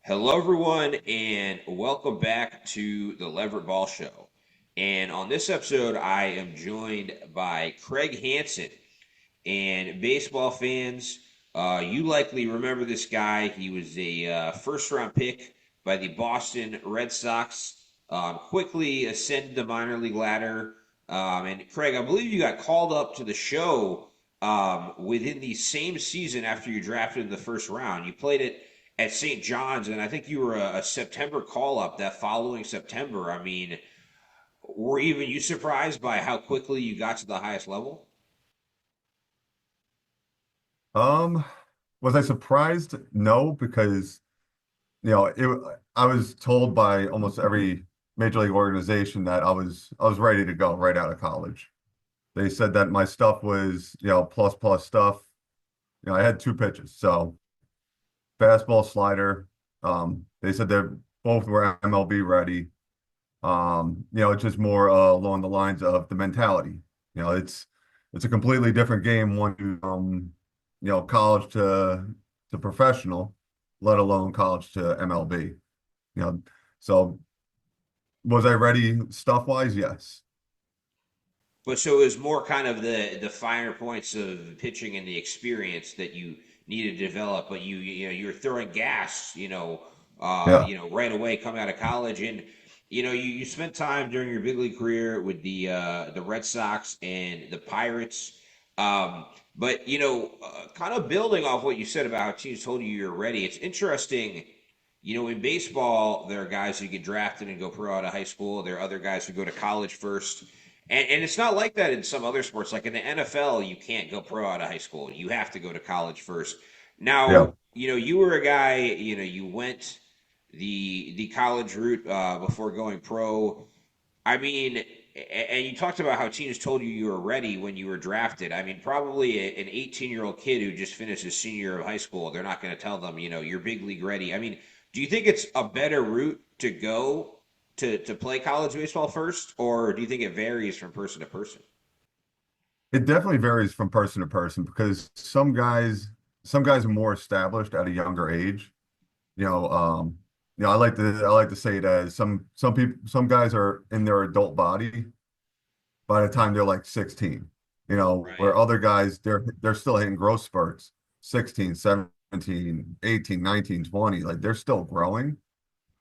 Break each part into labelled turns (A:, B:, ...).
A: Hello, everyone, and welcome back to the Leverett Ball Show. And on this episode, I am joined by Craig Hansen. And baseball fans, you likely remember this guy. He was a first round pick by the Boston Red Sox, quickly ascended the minor league ladder. And Craig, I believe you got called up to the show within the same season after you drafted in the first round. You played it at St. John's, and I think you were a September call up that following September. I mean, were even you surprised by how quickly you got to the highest level?
B: Um, was I surprised? No, because I was told by almost every major league organization that I was ready to go right out of college. They said that my stuff was, plus plus stuff. I had two pitches, so fastball, slider. They said they both were MLB ready. It's just more along the lines of the mentality. It's a completely different game one college to professional, let alone college to MLB. So was I ready stuff wise? Yes.
A: But so it was more kind of the finer points of pitching and the experience that you needed to develop. But you're throwing gas,
B: Yeah.
A: right away coming out of college, and you spent time during your big league career with the Red Sox and the Pirates. But kind of building off what you said about how teams told you you're ready. It's interesting. In baseball, there are guys who get drafted and go pro out of high school. There are other guys who go to college first. And it's not like that in some other sports. Like in the NFL, you can't go pro out of high school. You have to go to college first.
B: Yeah.
A: Now, you were a guy, you went the college route before going pro. I mean, and you talked about how teams told you were ready when you were drafted. I mean, probably an 18-year-old kid who just finished his senior year of high school, they're not going to tell them, you're big league ready. I mean, do you think it's a better route to go to play college baseball first, or do you think it varies from person to person?
B: It definitely varies from person to person because some guys are more established at a younger age. You know, um, I like to say it as some guys are in their adult body by the time they're like 16,
A: Right.
B: where other guys they're still hitting growth spurts, 16, 17, 18, 19, 20, like they're still growing.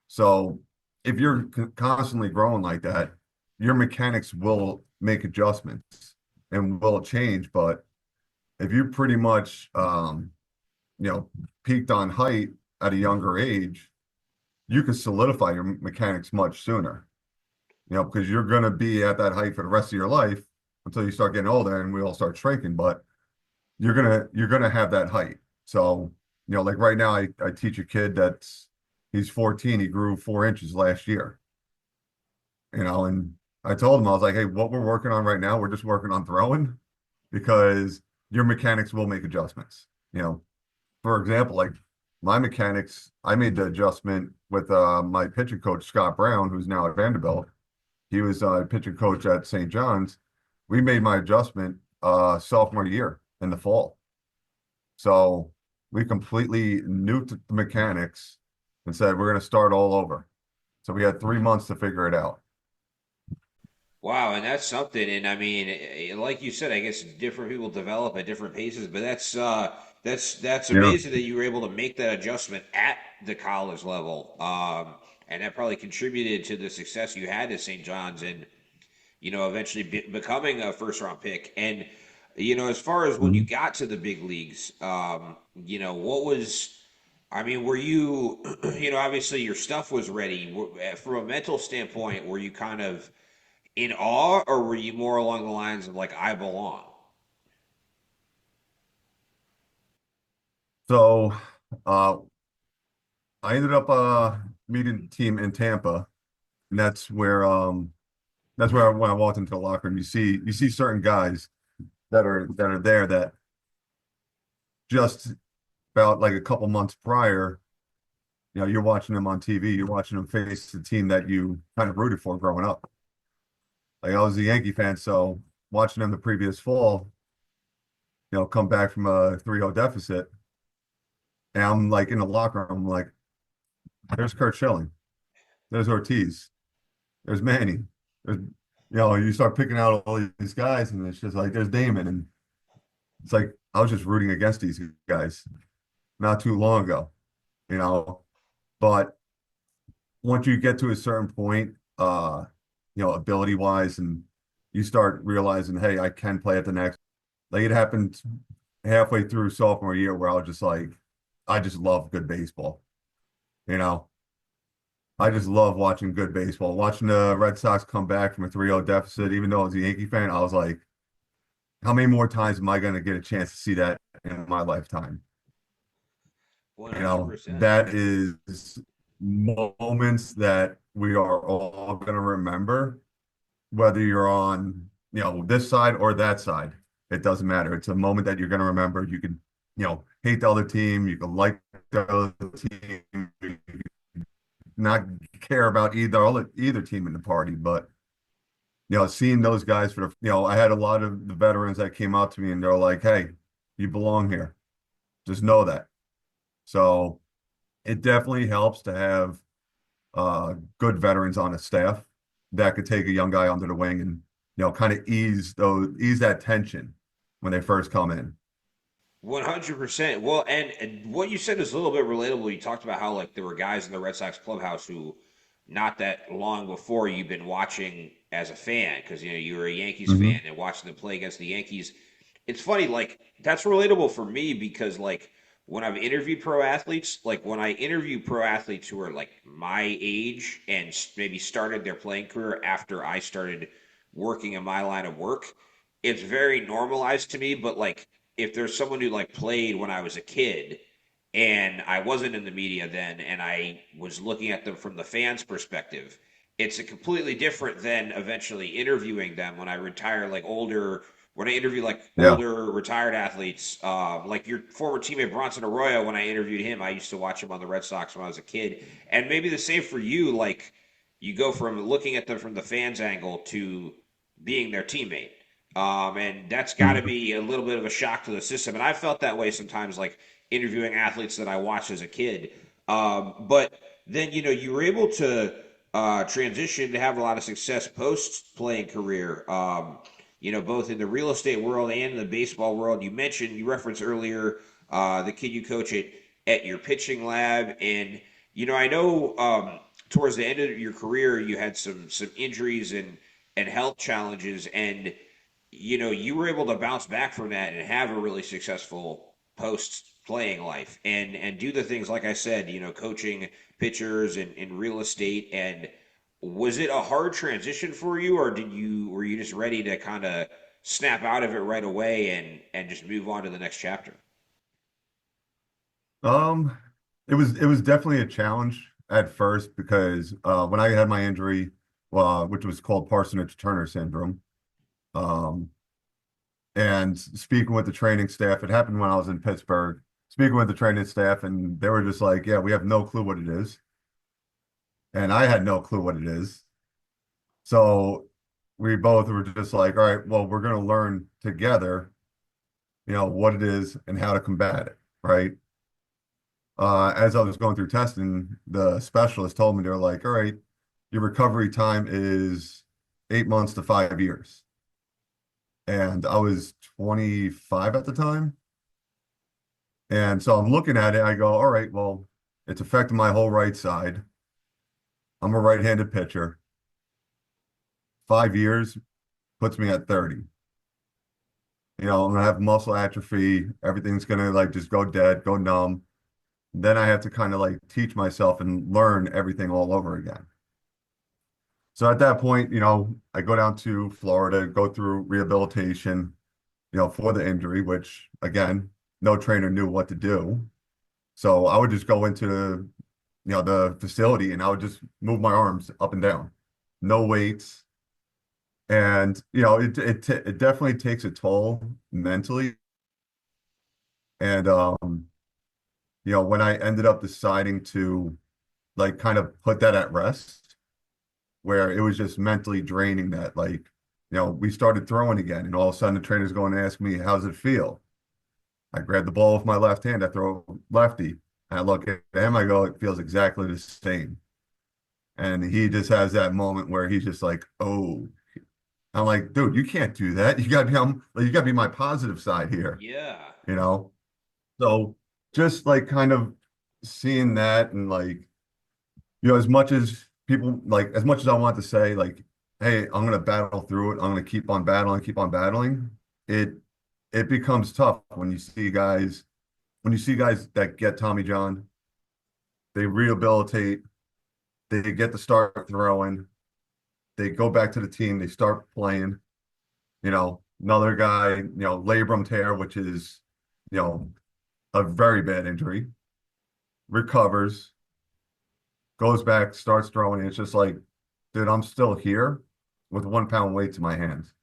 B: So if you're constantly growing like that, your mechanics will make adjustments and will change. But if you pretty much you know, peaked on height at a younger age, you can solidify your mechanics much sooner, because you're going to be at that height for the rest of your life until you start getting older and we all start shrinking. But you're gonna have that height. So, like right now, I teach a kid he's 14. He grew 4 inches last year, and I told him, I was like, hey, what we're working on right now, we're just working on throwing because your mechanics will make adjustments. For example, like my mechanics, I made the adjustment with my pitching coach, Scott Brown, who's now at Vanderbilt. He was pitching coach at St. John's. We made my adjustment sophomore year in the fall. So we completely nuked the mechanics and said we're going to start all over. So we had 3 months to figure it out.
A: Wow, and that's something. And I mean, like you said, I guess different people develop at different paces, but that's
B: Yeah.
A: amazing that you were able to make that adjustment at the college level. And that probably contributed to the success you had at St. John's and eventually becoming a first round pick. And as far as when you
B: Mhm.
A: got to the big leagues, what was I mean, were you, obviously your stuff was ready. From a mental standpoint, were you kind of in awe, or were you more along the lines of like I belong?
B: So uh, I ended up meeting the team in Tampa, and that's where when I walked into the locker room, you see certain guys that are there that just about like a couple months prior, you're watching them on TV, you're watching them face the team that you kind of rooted for growing up. Like I was a Yankee fan, so watching them the previous fall, come back from a 3-0 deficit, and I'm like in the locker room, like There's Kurt Schilling. There's Ortiz. There's Manny. There's, you start picking out all these guys, and it's just like there's Damon, and it's like I was just rooting against these guys not too long ago, you know. But once you get to a certain point, ability wise, and you start realizing, hey, I can play at the next. Like it happened halfway through sophomore year where I was just like, I just love good baseball. You know, I just love watching good baseball. Watching the Red Sox come back from a 3-0 deficit, even though I was a Yankee fan, I was like, how many more times am I going to get a chance to see that in my lifetime?
A: 100%.
B: That is moments that we are all going to remember, whether you're on, this side or that side. It doesn't matter. It's a moment that you're going to remember. You can, hate the other team. You can like the other team. You can not care about either team in the party, but seeing those guys for I had a lot of the veterans that came out to me and they're like, "Hey, you belong here. Just know that." So it definitely helps to have good veterans on a staff that could take a young guy under the wing and kind of ease that tension when they first come in.
A: 100%. Well, and what you said is a little bit relatable. You talked about how like there were guys in the Red Sox clubhouse who, not that long before, you've been watching as a fan because you were a Yankees fan
B: Hmm.
A: and watching them play against the Yankees. It's funny, like that's relatable for me because like when I've interviewed pro athletes, like when I interview pro athletes who are like my age and maybe started their playing career after I started working in my line of work, it's very normalized to me. But like if there's someone who like played when I was a kid and I wasn't in the media then and I was looking at them from the fans' perspective, it's a completely different than eventually interviewing them when I retire like older when I interview like
B: Yeah.
A: older retired athletes, like your former teammate Bronson Arroyo, when I interviewed him, I used to watch him on the Red Sox when I was a kid. And maybe the same for you, like you go from looking at them from the fans' angle to being their teammate. And that's got to
B: Mhm.
A: be a little bit of a shock to the system. And I felt that way sometimes, like interviewing athletes that I watched as a kid. But then, you were able to transition to have a lot of success post playing career. Both in the real estate world and in the baseball world. You referenced earlier the kid you coach at your pitching lab, and I know towards the end of your career you had some injuries and health challenges, and you were able to bounce back from that and have a really successful post playing life and do the things like I said, coaching pitchers and in real estate. And was it a hard transition for you, or were you just ready to kind of snap out of it right away and just move on to the next chapter?
B: Um, it was definitely a challenge at first because when I had my injury, which was called Parsonage-Turner Syndrome, um, and speaking with the training staff, it happened when I was in Pittsburgh. Speaking with the training staff, and they were just like, "Yeah, we have no clue what it is," and I had no clue what it is. So we both were just like, "All right, well, we're going to learn together, what it is and how to combat it." Right. As I was going through testing, the specialist told me they're like, all right, your recovery time is 8 months to 5 years. And I was 25 at the time. And so I'm looking at it, I go, all right, well, it's affecting my whole right side. I'm a right-handed pitcher. 5 years puts me at 30. I'm gonna have muscle atrophy. Everything's gonna like just go dead, go numb. Then I have to kind of like teach myself and learn everything all over again. So at that point, I go down to Florida, go through rehabilitation, for the injury, which again, no trainer knew what to do. So I would just go into, the facility and I would just move my arms up and down, no weights. And, it definitely takes a toll mentally. And, when I ended up deciding to like kind of put that at rest, where it was just mentally draining that like, we started throwing again and all of a sudden the trainer's going to ask me, how's it feel? I grab the ball with my left hand, I throw lefty. I look at him, I go, it feels exactly the same. And he just has that moment where he's just like, oh, I'm like, dude, you can't do that. You gotta be like, you gotta be my positive side here,
A: Yeah.
B: you know? So just like kind of seeing that and like, as much as people like, as much as I want to say, like, hey, I'm gonna battle through it, I'm gonna keep on battling, it it becomes tough when you see guys that get Tommy John, they rehabilitate, they get to start throwing, they go back to the team, they start playing. Another guy, labrum tear, which is, you know, a very bad injury, recovers, goes back, starts throwing. And it's just like, dude, I'm still here with 1 pound weights in my hands.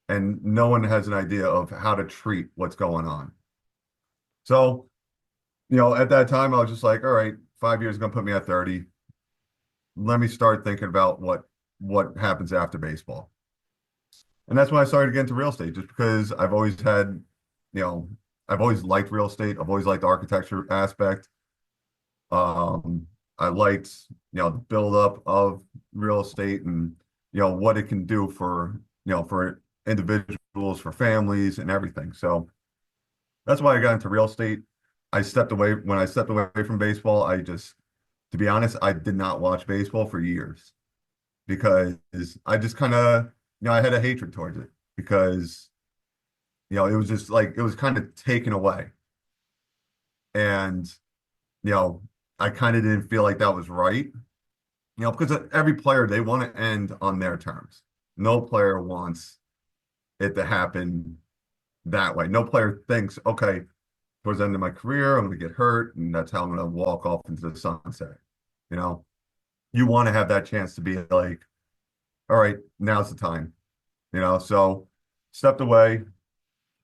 B: And no one has an idea of how to treat what's going on. So, at that time, I was just like, all right, 5 years is going to put me at 30. Let me start thinking about what happens after baseball. And that's when I started to get into real estate, just because you know, I've always liked real estate. I've always liked the architecture aspect. I liked, the buildup of real estate and, what it can do for individuals, for families and everything. So that's why I got into real estate. When I stepped away from baseball, to be honest, I did not watch baseball for years because I just kind of, I had a hatred towards it because, it was just like, it was kind of taken away. And, you know, I kind of didn't feel like that was right, because every player, they want to end on their terms. No player wants it to happen that way. No player thinks, okay, towards the end of my career, I'm going to get hurt, and that's how I'm going to walk off into the sunset. You know, you want to have that chance to be like, all right, now's the time. So stepped away,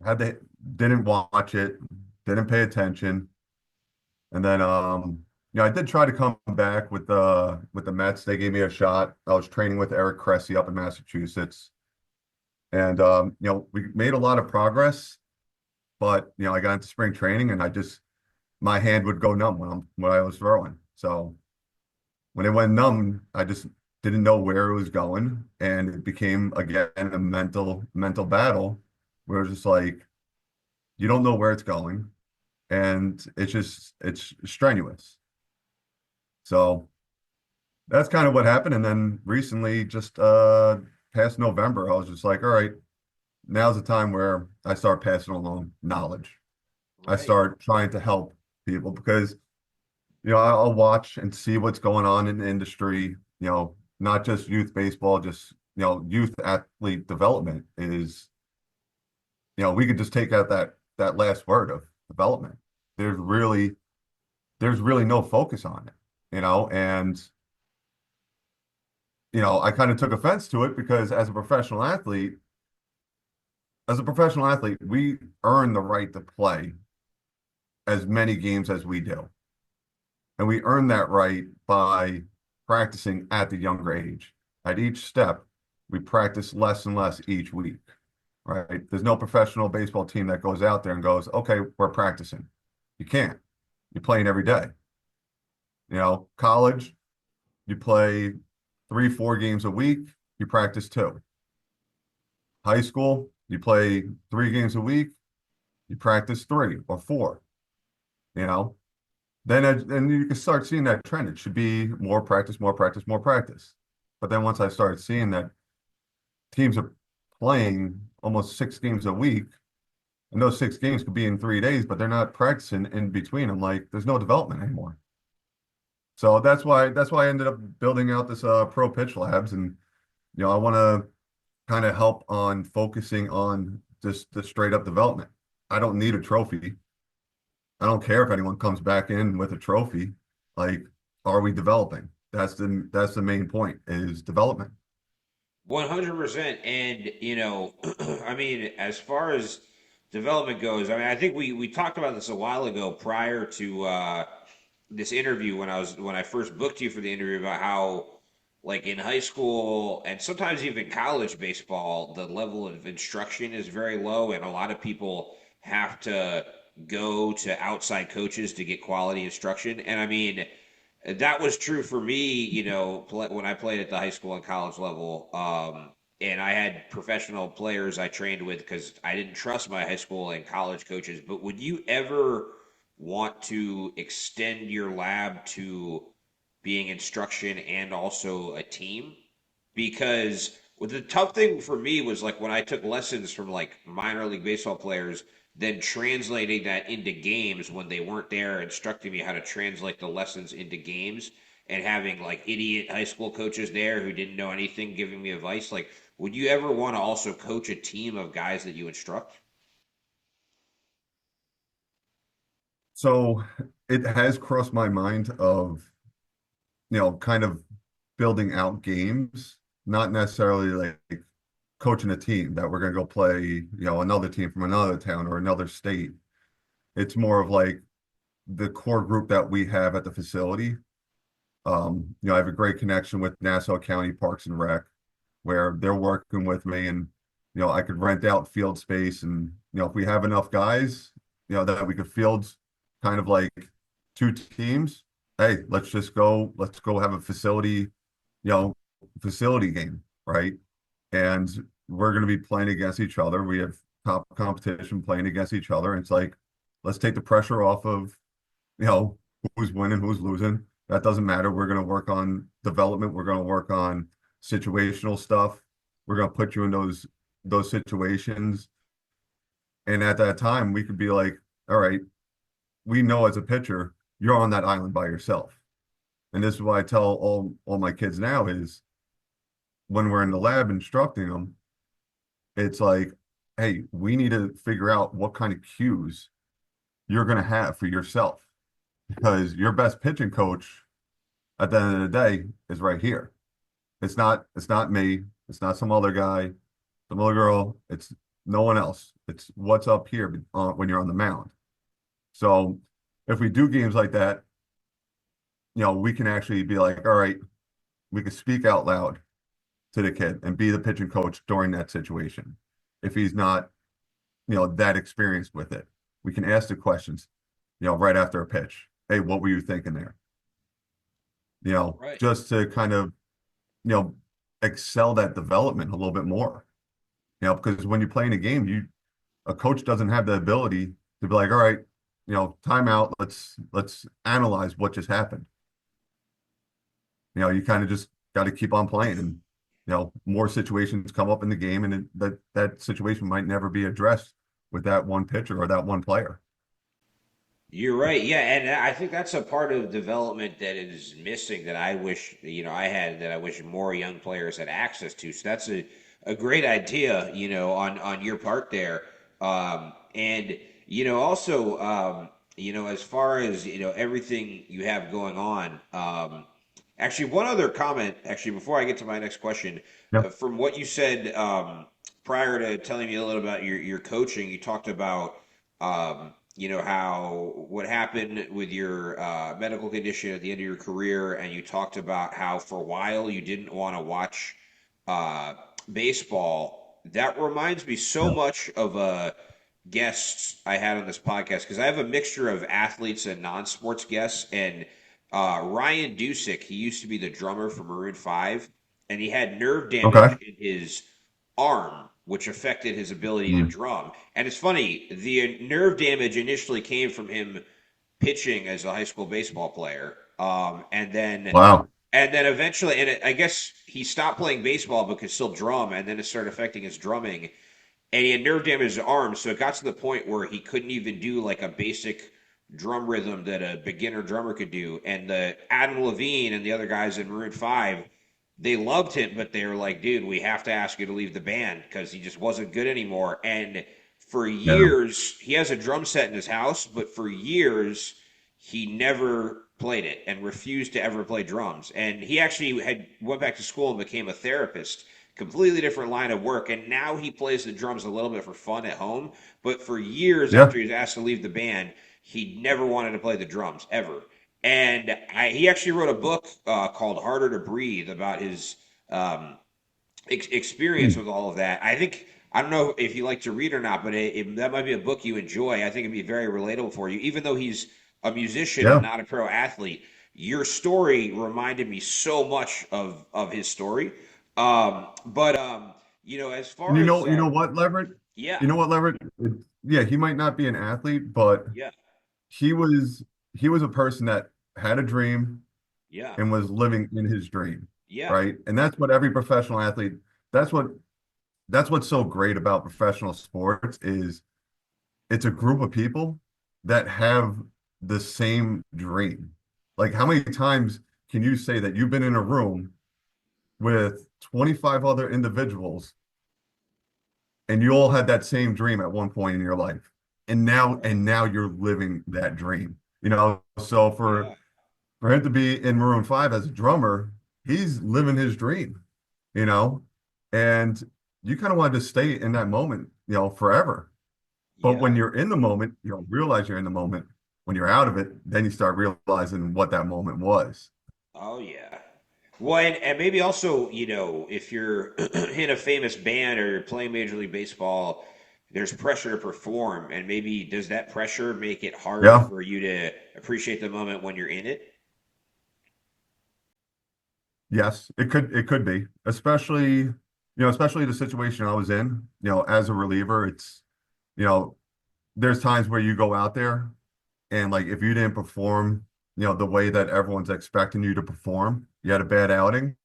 B: had to didn't watch it, didn't pay attention, and then I did try to come back with the Mets. They gave me a shot. I was training with Eric Cressey up in Massachusetts, and we made a lot of progress. But I got into spring training, and my hand would go numb when I was throwing. So when it went numb, I just didn't know where it was going, and it became again a mental battle where it was just like you don't know where it's going, and it's strenuous. So that's kind of what happened. And then recently, just past November, I was just like, all right, now's the time where I start passing along knowledge. I
A: Right.
B: start trying to help people because, I'll watch and see what's going on in the industry, not just youth baseball, just, youth athlete development is, we could just take out that last word of development. There's really, there's really no focus on it, and I kind of took offense to it because as a professional athlete, we earn the right to play as many games as we do. And we earn that right by practicing at the younger age. At each step, we practice less and less each week, right? There's no professional baseball team that goes out there and goes, okay, we're practicing. You can't. You're playing every day. College, you play 3, 4 games a week, you practice 2. High school, you play 3 games a week, you practice 3 or 4, you know. Then you can start seeing that trend. It should be more practice, more practice, more practice. But then once I started seeing that teams are playing almost 6 games a week, and those 6 games could be in 3 days, but they're not practicing in between. I'm like, there's no development anymore. So that's why I ended up building out this pro pitch labs, and I want to kind of help on focusing on just the straight up development. I don't need a trophy. I don't care if anyone comes back in with a trophy. Like, are we developing? That's the main point is development.
A: 100%. And, I mean, as far as development goes, I mean, I think we talked about this a while ago prior to this interview when I first booked you for the interview about how like in high school and sometimes even college baseball, the level of instruction is very low and a lot of people have to go to outside coaches to get quality instruction. And I mean, that was true for me, when I played at the high school and college level. And I had professional players I trained with because I didn't trust my high school and college coaches. But would you ever want to extend your lab to being instruction and also a team? Because the tough thing for me was like when I took lessons from like minor league baseball players, then translating that into games when they weren't there, instructing me how to translate the lessons into games, and having like idiot high school coaches there who didn't know anything giving me advice. Like, would you ever want to also coach a team of guys that you instruct?
B: So it has crossed my mind of, kind of building out games, not necessarily like coaching a team that we're going to go play, another team from another town or another state. It's more of like the core group that we have at the facility. I have a great connection with Nassau County Parks and Rec, where they're working with me, and I could rent out field space, and if we have enough guys, that we could field kind of like two teams. Hey, let's go have a you know, facility game, right? And we're going to be playing against each other. We have top competition playing against each other. And it's like, let's take the pressure off of, you know, who's winning, who's losing. That doesn't matter. We're going to work on development. We're going to work on situational stuff. We're going to put you in those situations. And at that time, we could be like, all right, we know as a pitcher, you're on that island by yourself. And this is what I tell all my kids now is when we're in the lab instructing them, it's like, hey, we need to figure out what kind of cues you're going to have for yourself because your best pitching coach at the end of the day is right here. It's not me. It's not some other guy, some other girl. It's no one else. It's what's up here when you're on the mound. So if we do games like that, we can actually be like, all right, we can speak out loud to the kid and be the pitching coach during that situation. If he's not, that experienced with it, we can ask the questions, right after a pitch. Hey, what were you thinking there?
A: Right.
B: Just to kind of, you know, excel that development a little bit more. Because when you're playing a game, a coach doesn't have the ability to be like, all right, timeout, let's analyze what just happened. You kind of just got to keep on playing and more situations come up in the game and that situation might never be addressed with that one pitcher or that one player.
A: You're right. Yeah, and I think that's a part of development that is missing that I wish, I had that I wish more young players had access to. So that's a great idea, on your part there. And also, as far as, everything you have going on, actually, one other comment, actually, before I get to my next question,
B: Yep.
A: from what you said prior to telling me a little about your coaching, you talked about how what happened with your medical condition at the end of your career, and you talked about how for a while you didn't want to watch uh, baseball. That reminds me so
B: Yep.
A: much of guests I had on this podcast because I have a mixture of athletes and non-sports guests, and Ryan Dusick, he used to be the drummer for Maroon 5, and he had nerve damage
B: Okay.
A: in his arm, which affected his ability to
B: Mm.
A: drum. And it's funny, the nerve damage initially came from him pitching as a high school baseball player,
B: Wow.
A: and then eventually, I guess he stopped playing baseball but could still drum, and then it started affecting his drumming, and he had nerve damage in his arm, so it got to the point where he couldn't even do like a basic drum rhythm that a beginner drummer could do. And the Adam Levine and the other guys in Maroon 5, they loved him, but they were like, dude, we have to ask you to leave the band because he just wasn't good anymore. And for
B: Yeah.
A: years, he has a drum set in his house, but for years, he never played it and refused to ever play drums. And he actually had went back to school and became a therapist, completely different line of work. And now he plays the drums a little bit for fun at home. But for years
B: Yeah.
A: after he was asked to leave the band, he never wanted to play the drums ever. And he actually wrote a book called Harder to Breathe about his experience
B: Mm.
A: with all of that. I think I don't know if you like to read or not, but that might be a book you enjoy. I think it'd be very relatable for you, even though he's a musician and
B: Yeah.
A: not a pro athlete. Your story reminded me so much of his story. But as
B: And
A: far as
B: you know what, Leverett?
A: yeah,
B: You know what, Leverett? Yeah, he might not be an athlete, but
A: yeah,
B: he was he was a person that had a dream
A: yeah,
B: and was living in his dream,
A: yeah,
B: right? And that's what every professional athlete, that's what that's what's so great about professional sports is it's a group of people that have the same dream. Like how many times can you say that you've been in a room with 25 other individuals and you all had that same dream at one point in your life? And now you're living that dream. You know, so
A: yeah.
B: for him to be in Maroon 5 as a drummer, he's living his dream, you know, and you kind of wanted to stay in that moment, you know, forever. But when
A: Yeah.
B: you're in the moment, you don't realize you're in the moment. When you're out of it, then you start realizing what that moment was.
A: Oh yeah. Well, and maybe also, if you're in a famous band or you're playing Major League Baseball, there's pressure to perform, and maybe does that pressure make it harder
B: Yeah.
A: for you to appreciate the moment when you're in it?
B: Yes, it could be, especially, you know, especially the situation I was in, you know, as a reliever, it's, you know, there's times where you go out there and like if you didn't perform, you know, the way that everyone's expecting you to perform, you had a bad outing,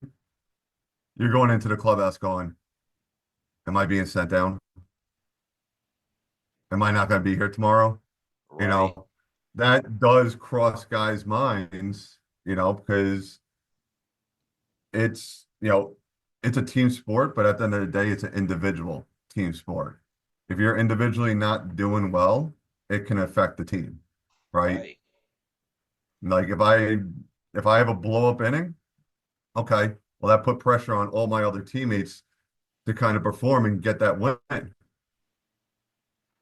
B: you're going into the clubhouse going, am I being sent down? Am I not going to be here tomorrow? You
A: Right,
B: know, that does cross guys' minds, you know, because it's, you know, it's a team sport, but at the end of the day, it's an individual team sport. If you're individually not doing well, it can affect the team, right?
A: right.
B: Like if I have a blow up inning, okay, well that put pressure on all my other teammates to kind of perform and get that win,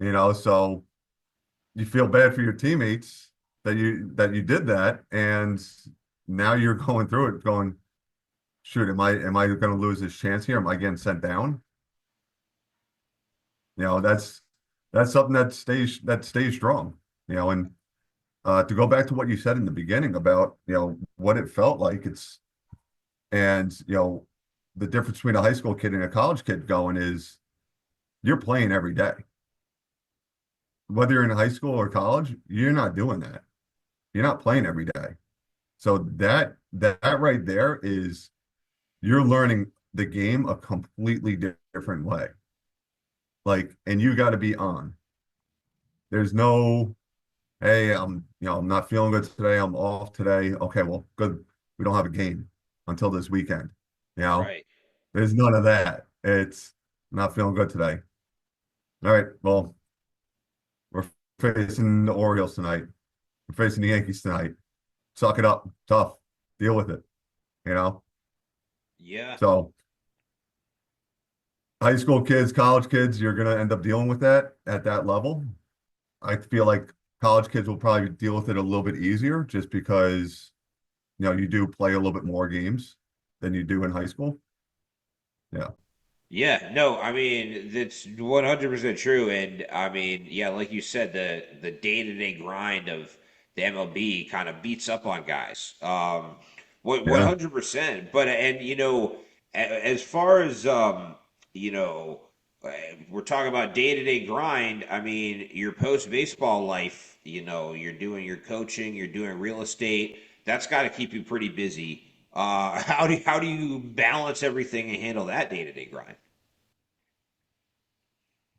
B: you know, so you feel bad for your teammates that you did that, and now you're going through it, going, shoot, am I going to lose this chance here? Am I getting sent down? You know, that's something that stays strong. You know, and to go back to what you said in the beginning about you know what it felt like, it's and you know the difference between a high school kid and a college kid going is you're playing every day. Whether you're in high school or college, you're not doing that. You're not playing every day. So that right there is you're learning the game a completely different way. Like, and you got to be on. There's no, hey, you know, I'm not feeling good today. I'm off today. Okay, well, good. We don't have a game until this weekend. You know,
A: Right.
B: there's none of that. It's not feeling good today. All right, well, we're facing the Orioles tonight. We're facing the Yankees tonight. Suck it up. Tough. Deal with it. You know.
A: Yeah.
B: So high school kids, college kids, you're gonna end up dealing with that at that level. I feel like college kids will probably deal with it a little bit easier just because you know you do play a little bit more games than you do in high school. Yeah.
A: Yeah, no, I mean that's 100% true, and I mean, yeah, like you said, the day-to-day grind of the MLB kind of beats up on guys. One
B: Yeah.
A: hundred percent. But and as far as we're talking about day-to-day grind. I mean, your post-baseball life, you're doing your coaching, you're doing real estate. That's got to keep you pretty busy. How do you balance everything and handle that day-to-day grind?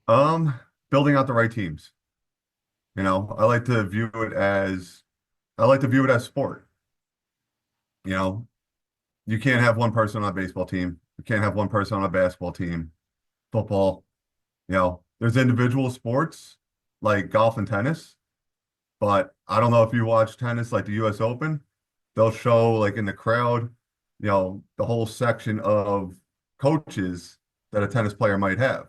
B: Um, Building out the right teams. You know, I like to view it as sport. You know, you can't have one person on a baseball team. You can't have one person on a basketball team. Football, you know, there's individual sports like golf and tennis, but I don't know if you watch tennis like the US Open, they'll show like in the crowd, you know, the whole section of coaches that a tennis player might have.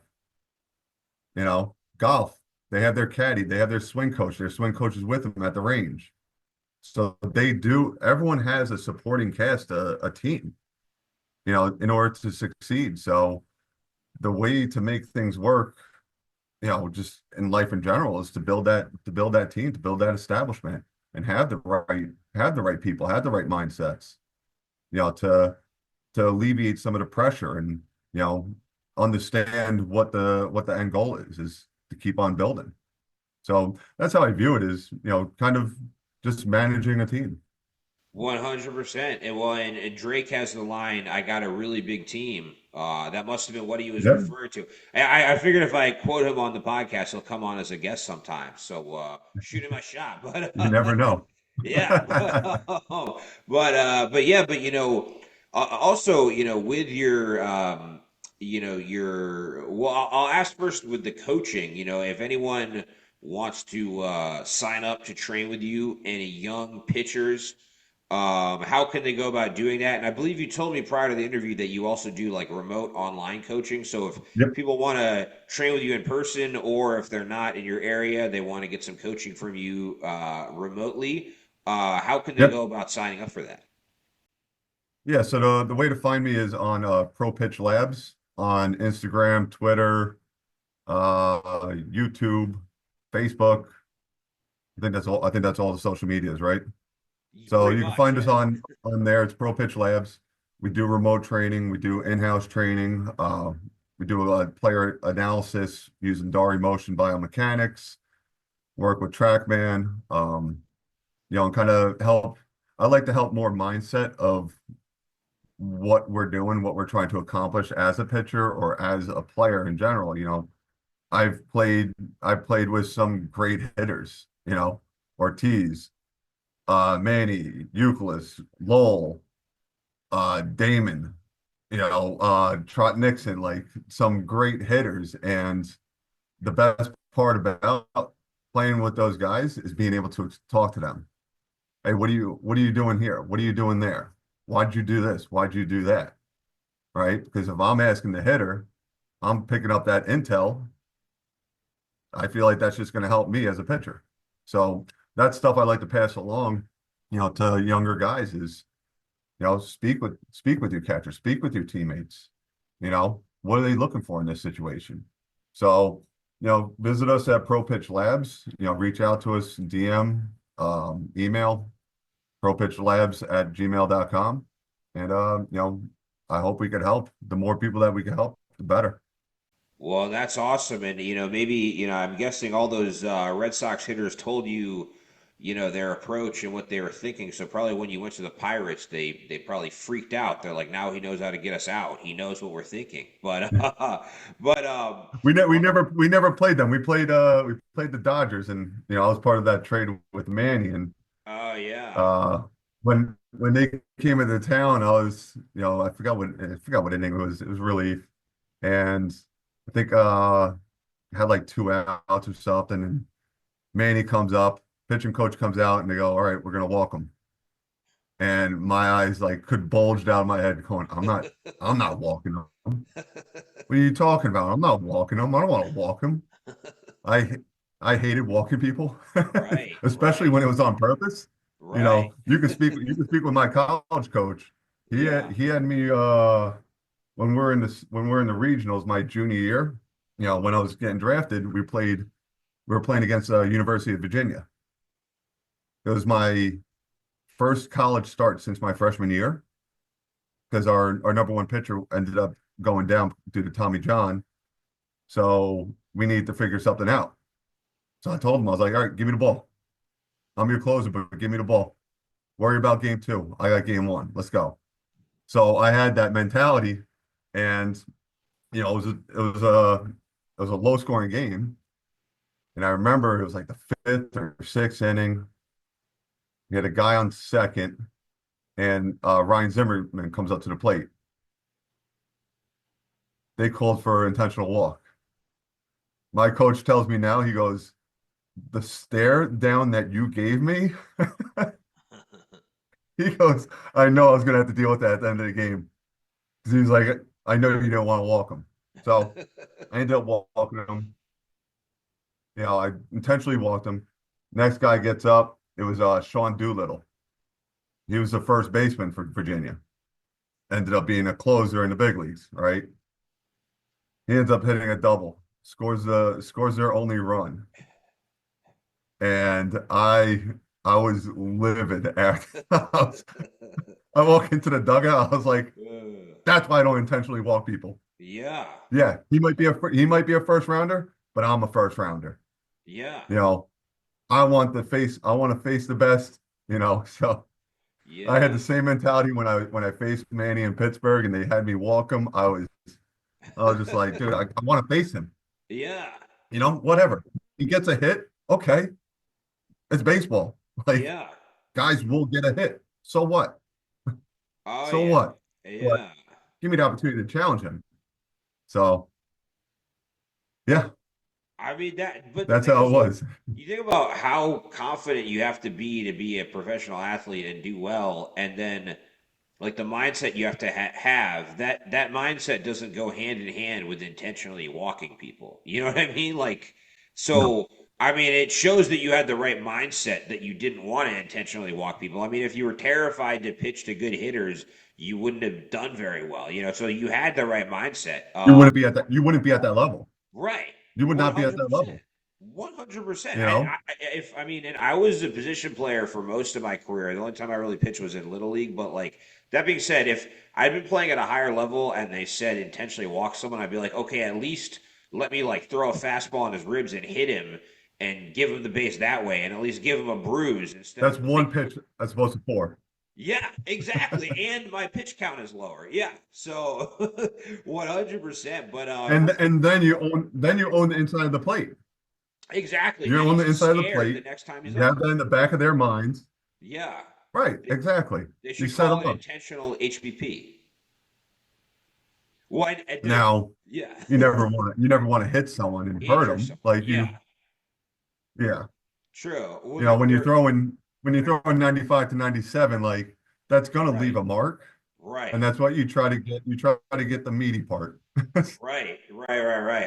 B: You know, golf, they have their caddy, they have their swing coaches with them at the range. So everyone has a supporting cast, a team, you know, in order to succeed. So the way to make things work, just in life in general, is to build that team, to build that establishment, and have the right people, have the right mindsets, to alleviate some of the pressure, and you know understand what the end goal is to keep on building. So that's how I view it, is kind of just managing a team.
A: 100%. And Drake has the line, "I got a really big team." That must have been what he was
B: Yeah,
A: referring to. I figured if I quote him on the podcast, he'll come on as a guest sometime. So shoot him a shot. But
B: you never know.
A: yeah, but also with your well, I'll ask first with the coaching. If anyone wants to sign up to train with you, any young pitchers. How can they go about doing that? And I believe you told me prior to the interview that you also do like remote online coaching. So if
B: Yep,
A: people want to train with you in person, or if they're not in your area, they want to get some coaching from you remotely, how can they
B: yep.
A: go about signing up for that?
B: Yeah, so the way to find me is on Pro Pitch Labs on Instagram, Twitter, YouTube, Facebook. I think that's all the social medias, right? So
A: Pretty
B: you can
A: much,
B: find us
A: yeah.
B: on there. It's Pro Pitch Labs. We do remote training. We do in-house training. We do a player analysis using Dari motion biomechanics. Work with TrackMan. And kind of help. I like to help more mindset of what we're doing, what we're trying to accomplish as a pitcher or as a player in general. I've played I've played with some great hitters. Ortiz, Manny, Euclid, Lowell, Damon, Trot Nixon, like some great hitters. And the best part about playing with those guys is being able to talk to them. Hey, what are you doing here? What are you doing there? Why'd you do this? Why'd you do that? Right? Because if I'm asking the hitter, I'm picking up that intel. I feel like that's just going to help me as a pitcher. So that's stuff I like to pass along, to younger guys, is, speak with your catcher, speak with your teammates. What are they looking for in this situation? So, visit us at Pro Pitch Labs, reach out to us, DM, email, propitchlabs@gmail.com. And, I hope we could help. The more people that we can help, the better.
A: Well, that's awesome. And, maybe, I'm guessing all those Red Sox hitters told you, their approach and what they were thinking. So probably when you went to the Pirates, they probably freaked out. They're like, now he knows how to get us out. He knows what we're thinking. But, but,
B: We never played them. We played the Dodgers, and I was part of that trade with Manny. And
A: oh, yeah.
B: uh when they came into town, I forgot what inning it was. It was relief. And I think had like 2 outs or something, and Manny comes up, pitching coach comes out, and they go, "All right, we're gonna walk him." And my eyes like could bulge down my head, going, I'm not walking him. What are you talking about? I'm not walking him. I don't want to walk him. I I hated walking people,
A: Right,
B: especially
A: right,
B: when it was on purpose.
A: right.
B: You can speak with my college coach. He had
A: Yeah.
B: he had me when we're in the regionals my junior year. When I was getting drafted, we were playing against University of Virginia. It was my first college start since my freshman year, because our number one pitcher ended up going down due to Tommy John. So we need to figure something out. So I told him, I was like, all right, give me the ball. I'm your closer, but give me the ball. Worry about game two. I got game one. Let's go. So I had that mentality, and it was a low scoring game. And I remember it was like the fifth or sixth inning. We had a guy on second, and Ryan Zimmerman comes up to the plate. They called for intentional walk. My coach tells me now, he goes, the stare down that you gave me, he goes, I know I was going to have to deal with that at the end of the game. Because he was like, I know you didn't want to walk him. So I ended up walking him. I intentionally walked him. Next guy gets up. It was Sean Doolittle. He was the first baseman for Virginia. Ended up being a closer in the big leagues, right? He ends up hitting a double, scores their only run. And I was livid after I walk into the dugout. I was like, that's why I don't intentionally walk people.
A: Yeah,
B: Yeah, he might be a first rounder, but I'm a first rounder.
A: yeah,
B: You know, I want to face the best, you know. So I had
A: yeah,
B: the same mentality when I faced Manny in Pittsburgh and they had me walk him. I was just like, dude, I want to face him.
A: yeah,
B: You know, whatever. He gets a hit, okay. It's baseball. Like
A: yeah.
B: guys will get a hit. So what?
A: Oh
B: So
A: yeah,
B: what? But
A: yeah.
B: give me the opportunity to challenge him. So yeah,
A: I mean that, but the
B: that's
A: thing
B: how it
A: is, like,
B: was.
A: you think about how confident you have to be a professional athlete and do well, and then like the mindset you have to have that mindset doesn't go hand in hand with intentionally walking people. You know what I mean? Like,
B: No.
A: so I mean, it shows that you had the right mindset that you didn't want to intentionally walk people. I mean, if you were terrified to pitch to good hitters, you wouldn't have done very well. You know, so you had the right mindset.
B: You wouldn't be at that level.
A: Right.
B: You would
A: One
B: not be at
A: hundred
B: that
A: percent.
B: level,
A: 100%.
B: you
A: And
B: know?
A: if I mean, and I was a position player for most of my career. The only time I really pitched was in Little League. But like that being said, if I'd been playing at a higher level and they said intentionally walk someone, I'd be like, okay, at least let me like throw a fastball on his ribs and hit him and give him the base that way, and at least give him a bruise instead
B: That's
A: of like
B: one pitch as opposed to four.
A: yeah, exactly. And my pitch count is lower. Yeah. So 100%. But
B: Then you own the inside of the plate.
A: exactly.
B: You
A: And
B: own
A: he's
B: the inside of the
A: scared the
B: plate.
A: next time he's
B: You have
A: up.
B: that in the back of their minds.
A: Yeah.
B: Right,
A: They,
B: exactly.
A: they
B: You
A: should
B: set
A: call
B: them
A: it
B: up.
A: intentional HBP. Well, and there's,
B: Now,
A: yeah.
B: you never want to hit someone and hurt
A: Injure
B: them.
A: someone.
B: Like
A: Yeah.
B: yeah.
A: True. Well,
B: You know,
A: there,
B: when you're throwing 95 to 97, like that's gonna leave
A: right.
B: a mark. And
A: Right.
B: that's what you try to get the meaty part.
A: Right.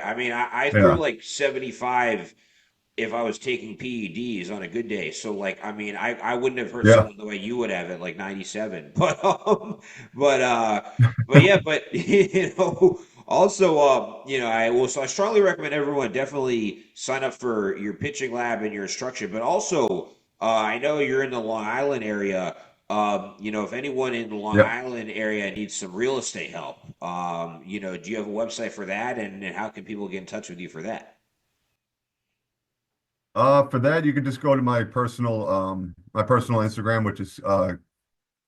A: I mean, I threw
B: Yeah.
A: like 75 if I was taking PEDs on a good day. So like I mean I wouldn't have hurt
B: Yeah.
A: someone the way you would have at like 97. But but yeah, but you know also you know I strongly recommend everyone definitely sign up for your pitching lab and your instruction, but also I know you're in the Long Island area. You know, if anyone in the Long
B: Yep.
A: Island area needs some real estate help, you know, do you have a website for that, and how can people get in touch with you for that?
B: For that, you can just go to my personal Instagram, which is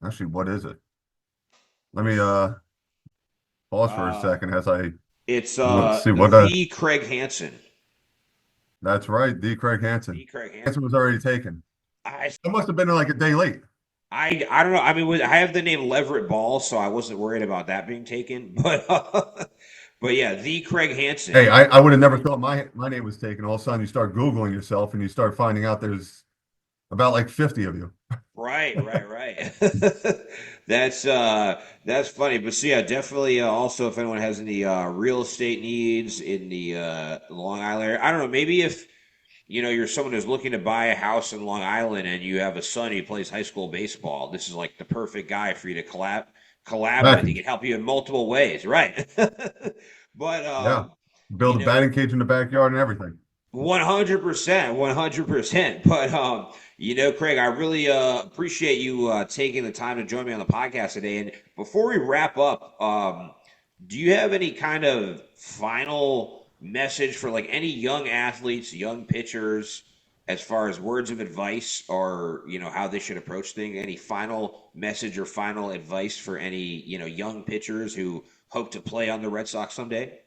B: actually what is it? Let me
A: It's
B: pause for a
A: uh
B: second as I
A: It's
B: let's see what
A: the Craig Hansen.
B: that's right, the Craig Hansen.
A: The Craig Hansen.
B: Hansen was already taken.
A: I
B: It must have been like a day late.
A: I don't know. I mean, I have the name Leverett Ball, so I wasn't worried about that being taken. But yeah, the Craig Hansen.
B: Hey, I would have never thought my name was taken. All of a sudden you start Googling yourself and you start finding out there's about like 50 of you.
A: Right. That's funny. But so yeah, definitely also if anyone has any real estate needs in the Long Island area. I don't know, maybe if you know, you're someone who's looking to buy a house in Long Island and you have a son who plays high school baseball. This is like the perfect guy for you to collab with. He
B: Package.
A: can help you in multiple ways, right? But
B: Yeah.
A: you
B: Build a
A: know,
B: batting cage in the backyard and everything.
A: 100%. But you know, Craig, I really appreciate you taking the time to join me on the podcast today. And before we wrap up, do you have any kind of final message for like any young athletes, young pitchers, as far as words of advice or you know how they should approach things? Any final message or final advice for any you know young pitchers who hope to play on the Red Sox someday?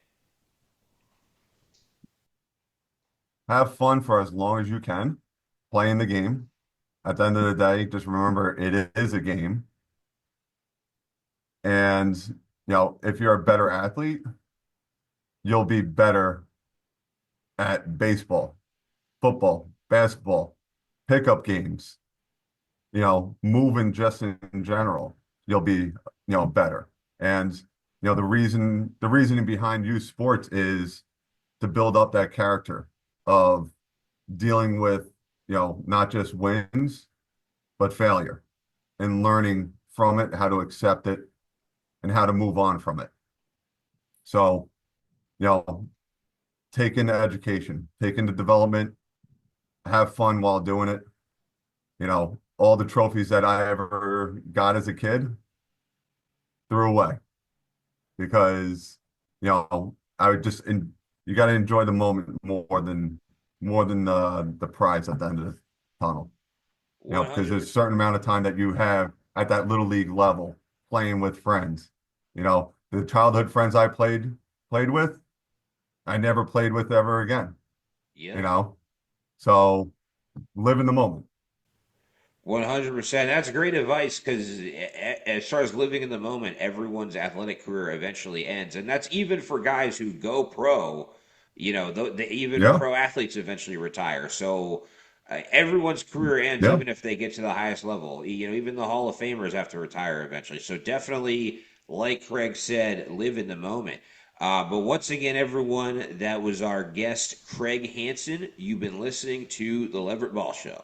B: Have fun for as long as you can playing the game. At the end of the day, just remember it is a game. And, if you're a better athlete, you'll be better at baseball, football, basketball, pickup games, moving just in general. You'll be, better. And, the reasoning behind youth sports is to build up that character of dealing with, not just wins, but failure and learning from it, how to accept it and how to move on from it. So, you know, take into education, take into development, have fun while doing it. All the trophies that I ever got as a kid threw away because, I would just, you got to enjoy the moment more than the prize at the end of the tunnel. Because there's a
A: 100.
B: certain amount of time that you have at that little league level playing with friends. The childhood friends I played with, I never played with ever again, you
A: Yep.
B: know. So live in the moment.
A: 100%. That's great advice because as far as living in the moment, everyone's athletic career eventually ends. And that's even for guys who go pro, even
B: Yeah,
A: pro athletes eventually retire. So everyone's career ends
B: yeah.
A: even if they get to the highest level. Even the Hall of Famers have to retire eventually. So definitely, like Craig said, live in the moment. But once again, everyone, that was our guest, Craig Hansen. You've been listening to the Leverett Ball Show.